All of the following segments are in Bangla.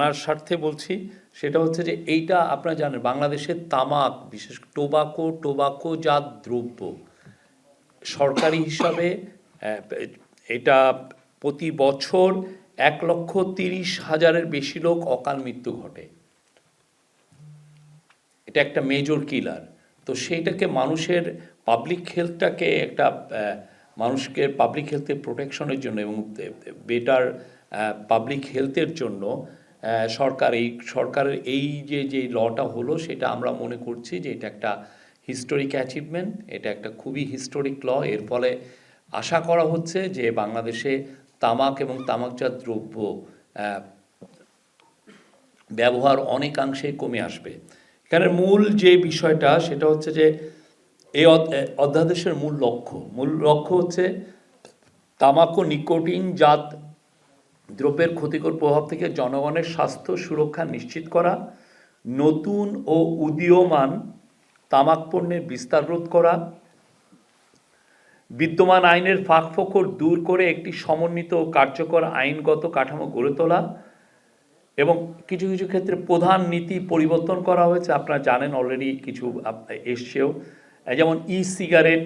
আপনার স্বার্থে বলছি, সেটা হচ্ছে যে এইটা আপনারা জানেন বাংলাদেশের তামাক, বিশেষ টোবাকোজাত দ্রব্য সরকারি হিসাবে এটা প্রতি বছর 1,30,000-এর বেশি লোক অকাল মৃত্যু ঘটে। এটা একটা মেজর কিলার। তো সেইটাকে মানুষের পাবলিক হেলথটাকে একটা মানুষকে পাবলিক হেলথের প্রোটেকশনের জন্য এবং বেটার পাবলিক হেলথের জন্য সরকারের এই যে লটা হলো, সেটা আমরা মনে করছি যে এটা একটা হিস্টোরিক অ্যাচিভমেন্ট, এটা একটা খুবই হিস্টোরিক ল। এর ফলে আশা করা হচ্ছে যে বাংলাদেশে তামাক এবং তামাকজাত দ্রব্য ব্যবহার অনেকাংশে কমে আসবে। এখানে মূল যে বিষয়টা সেটা হচ্ছে যে এই অধ্যাদেশের মূল লক্ষ্য হচ্ছে তামাক ও নিকোটিনজাত দ্রব্যের ক্ষতিকর প্রভাব থেকে জনগণের স্বাস্থ্য সুরক্ষা নিশ্চিত করা, নতুন ও উদীয়মান তামাক পণ্যের বিস্তার রোধ করা, বিদ্যমান আইনের ফাঁকফোকর দূর করে একটি সমন্বিত ও কার্যকর আইনগত কাঠামো গড়ে তোলা এবং কিছু কিছু ক্ষেত্রে প্রধান নীতি পরিবর্তন করা হয়েছে। আপনারা জানেন অলরেডি কিছু এসছেও, যেমন সিগারেট,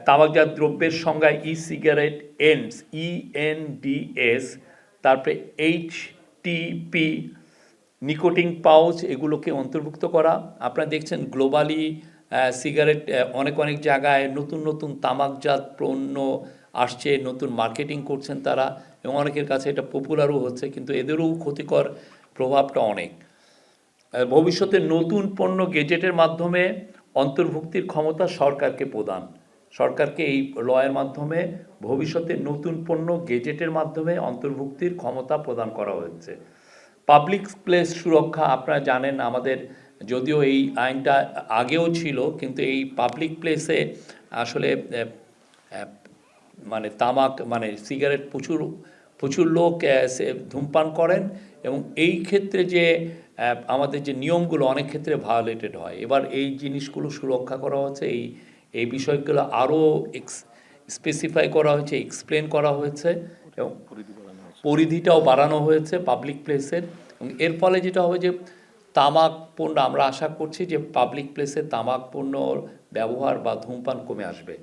তামাকজাত দ্রব্যের সংজ্ঞায় সিগারেট এন্ডস, ENDS, তারপরে HTP, নিকোটিন পাউচ, এগুলোকে অন্তর্ভুক্ত করা। আপনারা দেখছেন গ্লোবালি সিগারেট অনেক জায়গায় নতুন তামাকজাত পণ্য আসছে, নতুন মার্কেটিং করছেন তারা, এবং অনেকের কাছে এটা পপুলারও হচ্ছে, কিন্তু এদেরও ক্ষতিকর প্রভাবটা অনেক। ভবিষ্যতে নতুন পণ্য গেজেটের মাধ্যমে অন্তর্ভুক্তির ক্ষমতা সরকারকে এই লয়ের মাধ্যমে ভবিষ্যতে নতুন পণ্য গেজেটের মাধ্যমে অন্তর্ভুক্তির ক্ষমতা প্রদান করা হচ্ছে। পাবলিক প্লেস সুরক্ষা, আপনারা জানেন আমাদের যদিও এই আইনটা আগেও ছিল, কিন্তু এই পাবলিক প্লেসে আসলে সিগারেট প্রচুর লোক ধূমপান করেন, এবং এই ক্ষেত্রে যে আমাদের যে নিয়মগুলো অনেক ক্ষেত্রে ভায়োলেটেড হয়। এবার এই জিনিসগুলো সুরক্ষা করা হচ্ছে, এই বিষয়গুলো আরও স্পেসিফাই করা হয়েছে, এক্সপ্লেন করা হয়েছে, এবং পরিধিটাও বাড়ানো হয়েছে পাবলিক প্লেসের। এবং এর ফলে যেটা হবে যে তামাক পণ্য, আমরা আশা করছি যে পাবলিক প্লেসে তামাক পণ্য ব্যবহার বা ধূমপান কমে আসবে।